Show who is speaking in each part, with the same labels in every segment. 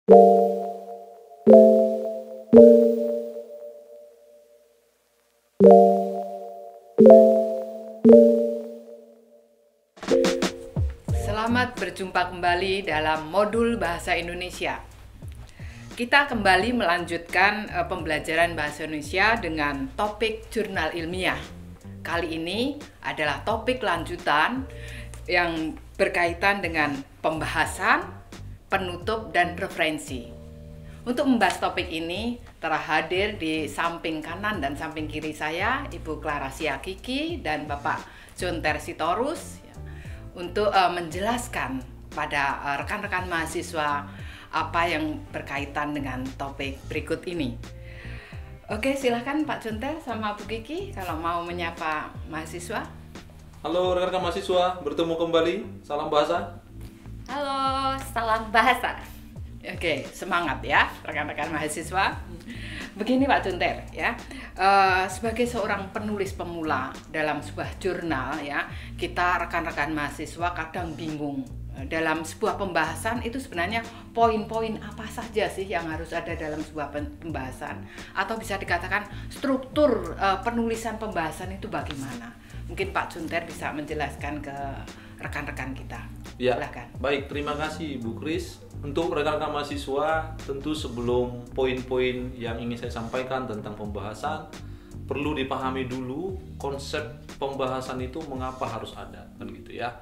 Speaker 1: Selamat berjumpa kembali dalam modul Bahasa Indonesia. Kita kembali melanjutkan pembelajaran Bahasa Indonesia dengan topik jurnal ilmiah. Kali ini adalah topik lanjutan yang berkaitan dengan pembahasan, penutup, dan referensi. Untuk membahas topik ini, telah hadir di samping kanan dan samping kiri saya Ibu Clara Siakiki dan Bapak John Tersitorus untuk menjelaskan pada rekan-rekan mahasiswa apa yang berkaitan dengan topik berikut ini. Oke, silahkan Pak Jonter sama Bu Kiki kalau mau menyapa mahasiswa.
Speaker 2: Halo rekan-rekan mahasiswa, bertemu kembali. Salam bahasa.
Speaker 3: Halo, salam bahasa.
Speaker 1: Oke, semangat ya rekan-rekan mahasiswa. Begini Pak Jonter ya, sebagai seorang penulis pemula dalam sebuah jurnal ya, kita rekan-rekan mahasiswa kadang bingung dalam sebuah pembahasan itu sebenarnya poin-poin apa saja sih yang harus ada dalam sebuah pembahasan, atau bisa dikatakan struktur penulisan pembahasan itu bagaimana. Mungkin Pak Jonter bisa menjelaskan ke rekan-rekan kita.
Speaker 2: Ya,
Speaker 1: silakan.
Speaker 2: Baik, terima kasih Bu Kris. Untuk rekan-rekan mahasiswa, tentu sebelum poin-poin yang ingin saya sampaikan tentang pembahasan, perlu dipahami dulu konsep pembahasan itu mengapa harus ada, kan gitu ya.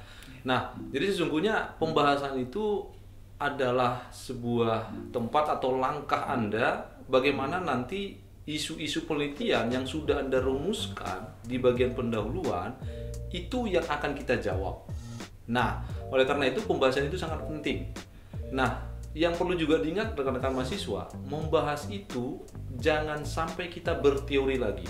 Speaker 2: Nah, jadi sesungguhnya pembahasan itu adalah sebuah tempat atau langkah Anda bagaimana nanti isu-isu penelitian yang sudah Anda rumuskan di bagian pendahuluan itu yang akan kita jawab. Nah, oleh karena itu pembahasan itu sangat penting. Nah, yang perlu juga diingat rekan-rekan mahasiswa, membahas itu jangan sampai kita berteori lagi.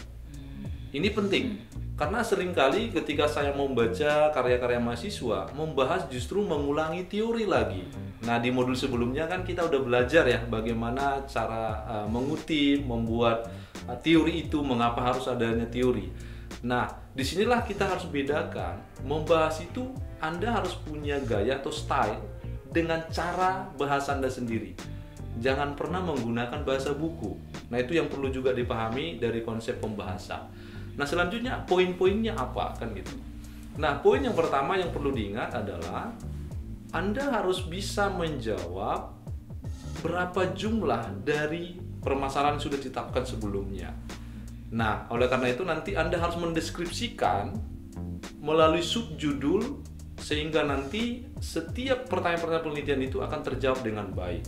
Speaker 2: Ini penting, karena seringkali ketika saya membaca karya-karya mahasiswa, membahas justru mengulangi teori lagi. Nah, di modul sebelumnya kan kita udah belajar ya bagaimana cara mengutip, membuat teori itu, mengapa harus adanya teori. Nah, disinilah kita harus bedakan, membahas itu Anda harus punya gaya atau style dengan cara bahasa Anda sendiri. Jangan pernah menggunakan bahasa buku. Nah, itu yang perlu juga dipahami dari konsep pembahasan. Nah, selanjutnya poin-poinnya apa kan gitu. Nah, poin yang pertama yang perlu diingat adalah Anda harus bisa menjawab berapa jumlah dari permasalahan yang sudah ditetapkan sebelumnya. Nah, oleh karena itu nanti Anda harus mendeskripsikan melalui subjudul sehingga nanti setiap pertanyaan-pertanyaan penelitian itu akan terjawab dengan baik.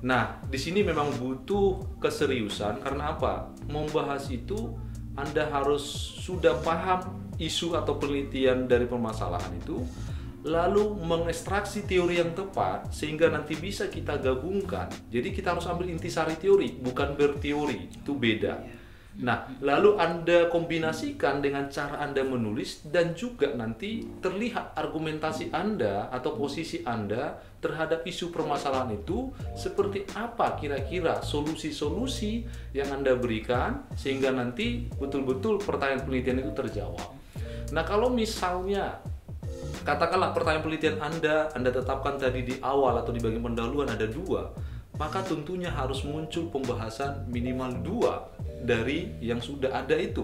Speaker 2: Nah, di sini memang butuh keseriusan karena apa? Membahas itu Anda harus sudah paham isu atau penelitian dari permasalahan itu, lalu mengekstraksi teori yang tepat sehingga nanti bisa kita gabungkan. Jadi kita harus ambil intisari teori, bukan berteori, itu beda. Nah, lalu Anda kombinasikan dengan cara Anda menulis dan juga nanti terlihat argumentasi Anda atau posisi Anda terhadap isu permasalahan itu seperti apa kira-kira solusi-solusi yang Anda berikan sehingga nanti betul-betul pertanyaan penelitian itu terjawab. Nah, kalau misalnya katakanlah pertanyaan penelitian Anda tetapkan tadi di awal atau di bagian pendahuluan ada 2, maka tentunya harus muncul pembahasan minimal 2 dari yang sudah ada itu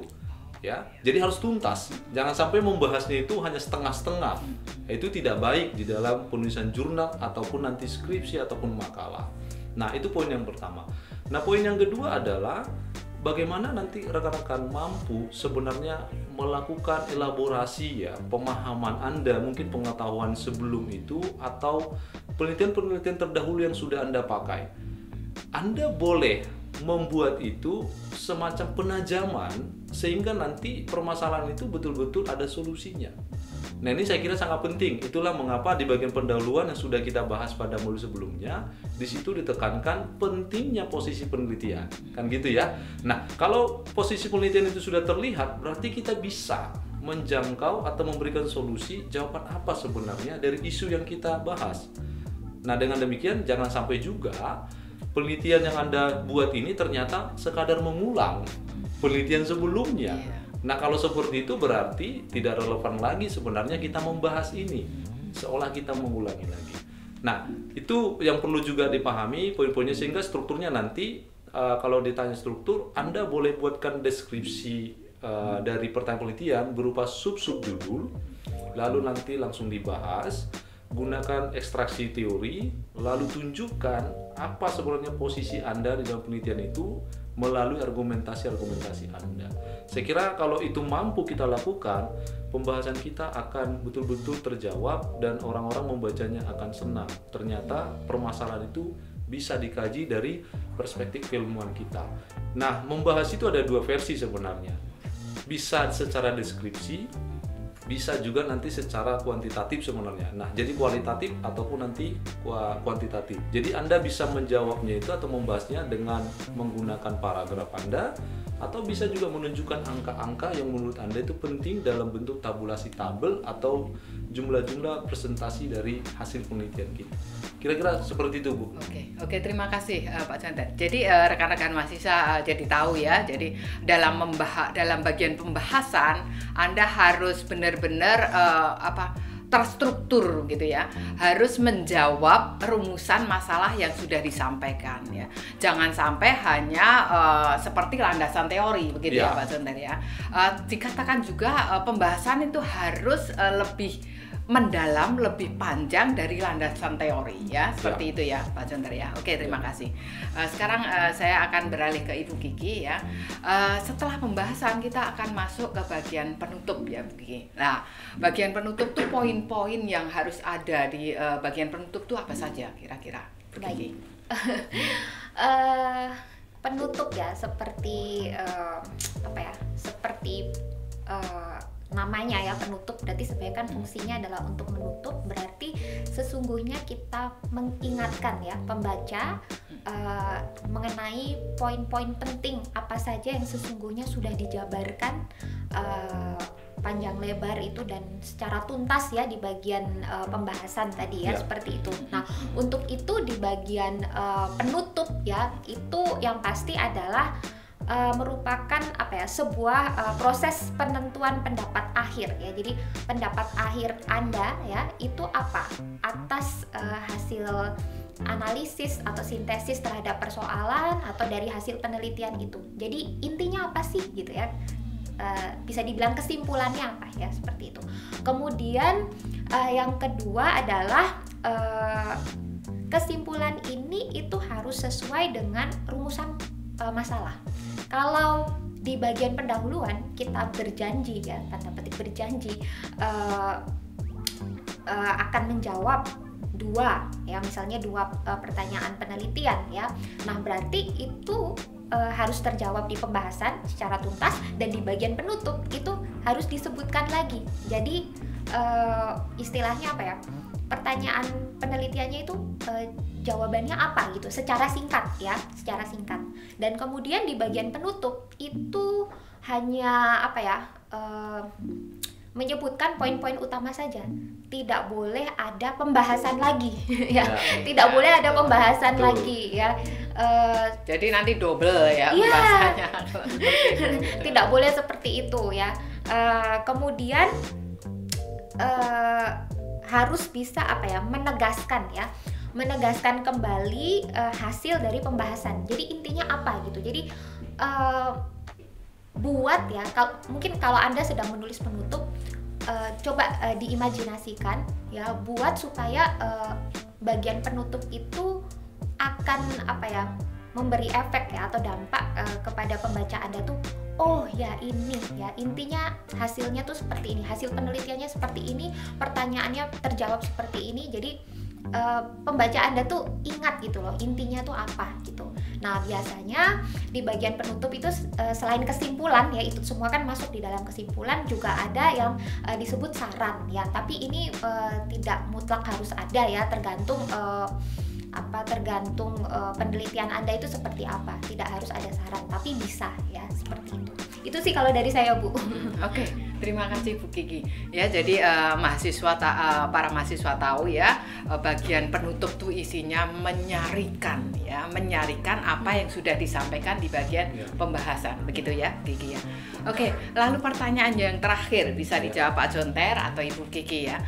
Speaker 2: ya. Jadi harus tuntas, jangan sampai membahasnya itu hanya setengah-setengah. Itu tidak baik di dalam penulisan jurnal ataupun nanti skripsi ataupun makalah. Nah, itu poin yang pertama. Nah, poin yang kedua adalah bagaimana nanti rekan-rekan mampu sebenarnya melakukan elaborasi ya, pemahaman Anda, mungkin pengetahuan sebelum itu atau penelitian-penelitian terdahulu yang sudah Anda pakai. Anda boleh membuat itu semacam penajaman sehingga nanti permasalahan itu betul-betul ada solusinya. Nah, ini saya kira sangat penting. Itulah mengapa di bagian pendahuluan yang sudah kita bahas pada modul sebelumnya, di situ ditekankan pentingnya posisi penelitian. Kan gitu ya. Nah, kalau posisi penelitian itu sudah terlihat, berarti kita bisa menjangkau atau memberikan solusi jawaban apa sebenarnya dari isu yang kita bahas. Nah, dengan demikian jangan sampai juga penelitian yang Anda buat ini ternyata sekadar mengulang penelitian sebelumnya. Nah, kalau seperti itu berarti tidak relevan lagi sebenarnya kita membahas ini, seolah kita mengulangi lagi. Nah, itu yang perlu juga dipahami poin-poinnya, sehingga strukturnya nanti kalau ditanya struktur, Anda boleh buatkan deskripsi dari pertanyaan penelitian berupa sub-sub judul, lalu nanti langsung dibahas, gunakan ekstraksi teori, lalu tunjukkan apa sebenarnya posisi Anda di dalam penelitian itu melalui argumentasi-argumentasi Anda. Saya kira kalau itu mampu kita lakukan, pembahasan kita akan betul-betul terjawab dan orang-orang membacanya akan senang. Ternyata permasalahan itu bisa dikaji dari perspektif keilmuan kita. Nah, membahas itu ada dua versi sebenarnya. Bisa secara deskripsi, bisa juga nanti secara kuantitatif sebenarnya. Nah, jadi kualitatif ataupun nanti kuantitatif. Jadi Anda bisa menjawabnya itu atau membahasnya dengan menggunakan paragraf Anda, atau bisa juga menunjukkan angka-angka yang menurut Anda itu penting dalam bentuk tabulasi tabel atau jumlah-jumlah presentasi dari hasil penelitian kita. Kira-kira seperti itu, Bu.
Speaker 1: Oke, terima kasih Pak Chandra. Jadi rekan-rekan mahasiswa jadi tahu ya. Jadi dalam bagian pembahasan Anda harus benar-benar terstruktur gitu ya, harus menjawab rumusan masalah yang sudah disampaikan ya. Jangan sampai hanya seperti landasan teori begitu ya Pak Chandra ya. Dikatakan juga pembahasan itu harus lebih mendalam, lebih panjang dari landasan teori ya, seperti itu ya Pak Chandra ya. Oke, terima kasih. Sekarang saya akan beralih ke Ibu Kiki ya. Setelah pembahasan kita akan masuk ke bagian penutup ya Bu Kiki. Nah, bagian penutup tuh poin-poin yang harus ada di bagian penutup tuh apa saja kira-kira Bu Kiki?
Speaker 3: Penutup ya, seperti namanya ya, penutup. Berarti sebenarnya kan fungsinya adalah untuk menutup, berarti sesungguhnya kita mengingatkan ya pembaca mengenai poin-poin penting apa saja yang sesungguhnya sudah dijabarkan panjang lebar itu dan secara tuntas ya di bagian pembahasan tadi ya, seperti itu. Nah, untuk itu di bagian penutup ya, itu yang pasti adalah merupakan sebuah proses penentuan pendapat akhir ya. Jadi pendapat akhir Anda ya itu apa atas hasil analisis atau sintesis terhadap persoalan atau dari hasil penelitian itu. Jadi intinya apa sih gitu ya, bisa dibilang kesimpulannya apa ya, seperti itu. Kemudian yang kedua adalah kesimpulan ini itu harus sesuai dengan rumusan masalah. Kalau di bagian pendahuluan kita berjanji ya, tanda petik berjanji akan menjawab misalnya dua pertanyaan penelitian ya. Nah, berarti itu harus terjawab di pembahasan secara tuntas, dan di bagian penutup itu harus disebutkan lagi. Jadi istilahnya apa ya? Pertanyaan penelitiannya itu jawabannya apa gitu, secara singkat ya, secara singkat. Dan kemudian di bagian penutup itu hanya menyebutkan poin-poin utama saja, tidak boleh ada pembahasan lagi ya, tidak boleh ada pembahasan lagi ya.
Speaker 1: Jadi nanti double ya pembahasannya.
Speaker 3: Tidak boleh seperti itu ya. Kemudian harus bisa menegaskan kembali hasil dari pembahasan. Jadi intinya apa gitu. Jadi buat ya, mungkin kalau Anda sedang menulis penutup, coba diimajinasikan ya, buat supaya bagian penutup itu akan memberi efek ya atau dampak kepada pembaca Anda tuh, oh ya ini ya, intinya hasilnya tuh seperti ini, hasil penelitiannya seperti ini, pertanyaannya terjawab seperti ini. Jadi pembaca Anda tuh ingat gitu loh, intinya tuh apa gitu. Nah, biasanya di bagian penutup itu selain kesimpulan ya, itu semua kan masuk di dalam kesimpulan, juga ada yang disebut saran ya. Tapi ini tidak mutlak harus ada ya, tergantung penelitian Anda itu seperti apa. Tidak harus ada saran, tapi bisa ya, seperti itu. Itu sih kalau dari saya, Bu.
Speaker 1: Oke, terima kasih Bu Kiki. Ya, jadi para mahasiswa tahu ya, bagian penutup tuh isinya menyarikan ya, menyarikan apa yang sudah disampaikan di bagian pembahasan, begitu ya, Kiki ya. Oke, lalu pertanyaan yang terakhir bisa dijawab Pak Jonter atau Ibu Kiki ya.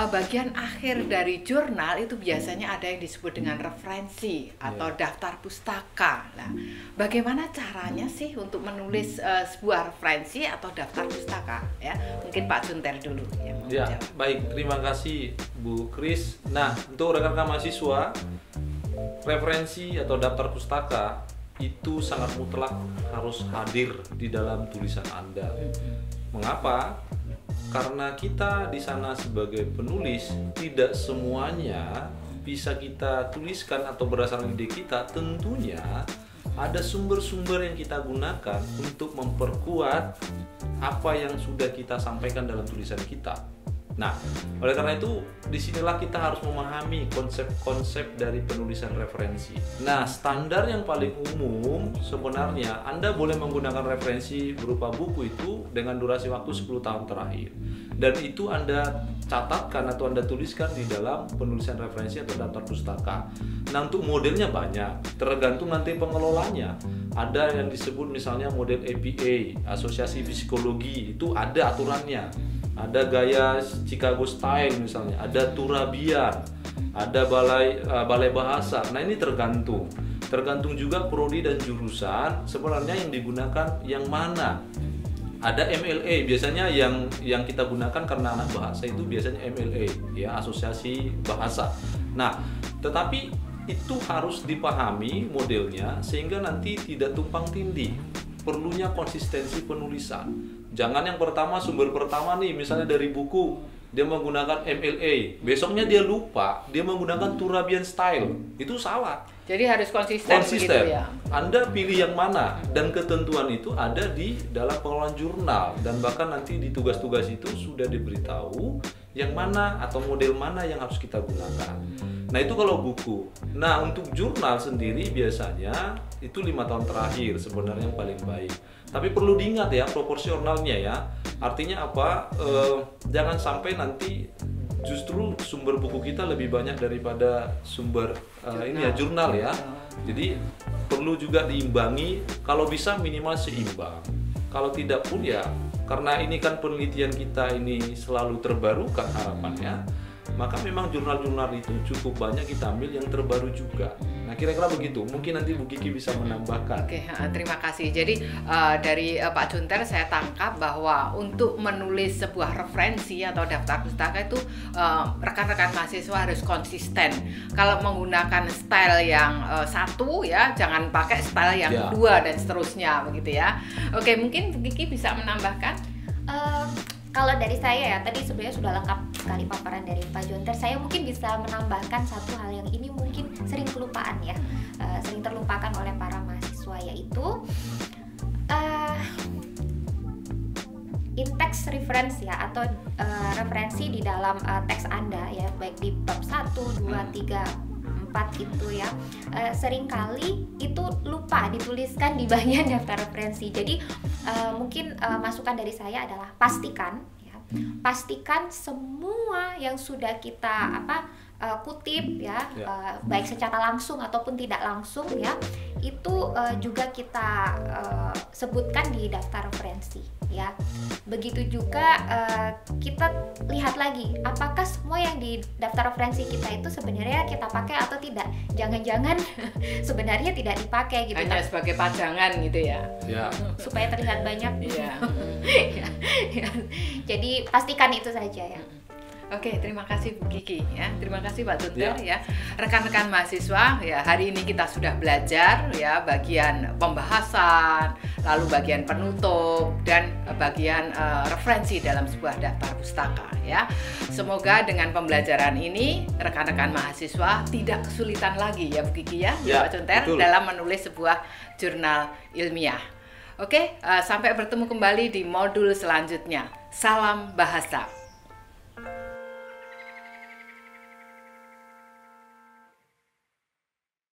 Speaker 1: Bagian akhir dari jurnal itu biasanya ada yang disebut dengan referensi atau daftar pustaka. Nah, bagaimana caranya sih untuk menulis sebuah referensi atau daftar pustaka ya? Mungkin Pak Jonter dulu yang mau
Speaker 2: Ya,
Speaker 1: menjawab.
Speaker 2: baik, terima kasih Bu Kris. Nah, untuk rekan-rekan mahasiswa, referensi atau daftar pustaka itu sangat mutlak harus hadir di dalam tulisan Anda. Mengapa? Karena kita di sana sebagai penulis tidak semuanya bisa kita tuliskan atau berdasarkan ide kita. Tentunya ada sumber-sumber yang kita gunakan untuk memperkuat apa yang sudah kita sampaikan dalam tulisan kita. Nah, oleh karena itu, disinilah kita harus memahami konsep-konsep dari penulisan referensi. Nah, standar yang paling umum sebenarnya Anda boleh menggunakan referensi berupa buku itu dengan durasi waktu 10 tahun terakhir. Dan itu Anda catatkan atau Anda tuliskan di dalam penulisan referensi atau daftar pustaka. Nah, untuk modelnya banyak, tergantung nanti pengelolanya. Ada yang disebut misalnya model APA, Asosiasi Psikologi, itu ada aturannya. Ada gaya Chicago Style misalnya, ada Turabian, ada balai bahasa. Nah, ini tergantung juga prodi dan jurusan sebenarnya yang digunakan yang mana. Ada MLA, biasanya yang kita gunakan karena anak bahasa itu biasanya MLA ya, Asosiasi Bahasa. Nah, tetapi itu harus dipahami modelnya sehingga nanti tidak tumpang tindih. Perlunya konsistensi penulisan. Jangan yang pertama, sumber pertama nih misalnya dari buku, dia menggunakan MLA, besoknya dia lupa, dia menggunakan Turabian Style. Itu salah.
Speaker 1: Jadi harus konsisten begitu ya.
Speaker 2: Anda pilih yang mana, dan ketentuan itu ada di dalam pengelolaan jurnal, dan bahkan nanti di tugas-tugas itu sudah diberitahu yang mana atau model mana yang harus kita gunakan. Nah, itu kalau buku. Nah, untuk jurnal sendiri biasanya itu 5 tahun terakhir sebenarnya yang paling baik. Tapi perlu diingat ya proporsionalnya ya. Artinya apa? Jangan sampai nanti justru sumber buku kita lebih banyak daripada sumber jurnal ya. Jadi perlu juga diimbangi, kalau bisa minimal seimbang. Kalau tidak pun ya, karena ini kan penelitian kita ini selalu terbarukan harapannya, maka memang jurnal-jurnal itu cukup banyak kita ambil yang terbaru juga. Nah, kira-kira begitu. Mungkin nanti Bu Kiki bisa menambahkan.
Speaker 1: Oke, terima kasih. Jadi dari Pak Jonter saya tangkap bahwa untuk menulis sebuah referensi atau daftar pustaka itu rekan-rekan mahasiswa harus konsisten. Kalau menggunakan style yang satu ya, jangan pakai style yang kedua dan seterusnya begitu ya. Oke, mungkin Bu Kiki bisa menambahkan.
Speaker 3: Kalau dari saya ya, tadi sebenarnya sudah lengkap sekali paparan dari Pak Jonter. Saya mungkin bisa menambahkan satu hal yang ini mungkin sering kelupaan ya, sering terlupakan oleh para mahasiswa, yaitu in-text reference ya, atau referensi di dalam teks Anda ya, baik di bab 1, 2, 3, 4 gitu ya, seringkali itu lupa dituliskan di bagian daftar referensi. Jadi mungkin masukan dari saya adalah pastikan semua yang sudah kita kutip ya, baik secara langsung ataupun tidak langsung ya, itu juga kita sebutkan di daftar referensi ya. Begitu juga kita lihat lagi apakah semua yang di daftar referensi kita itu sebenarnya kita pakai atau tidak. Jangan-jangan sebenarnya tidak dipakai gitu,
Speaker 1: hanya sebagai pajangan gitu ya,
Speaker 3: supaya terlihat banyak.
Speaker 1: ya.
Speaker 3: Jadi pastikan itu saja ya.
Speaker 1: Oke, terima kasih Bu Kiki ya. Terima kasih Pak Jonter ya. Rekan-rekan mahasiswa ya, hari ini kita sudah belajar ya bagian pembahasan, lalu bagian penutup dan bagian referensi dalam sebuah daftar pustaka ya. Semoga dengan pembelajaran ini rekan-rekan mahasiswa tidak kesulitan lagi ya Bu Kiki ya, Pak Jonter, dalam menulis sebuah jurnal ilmiah. Oke, sampai bertemu kembali di modul selanjutnya. Salam bahasa.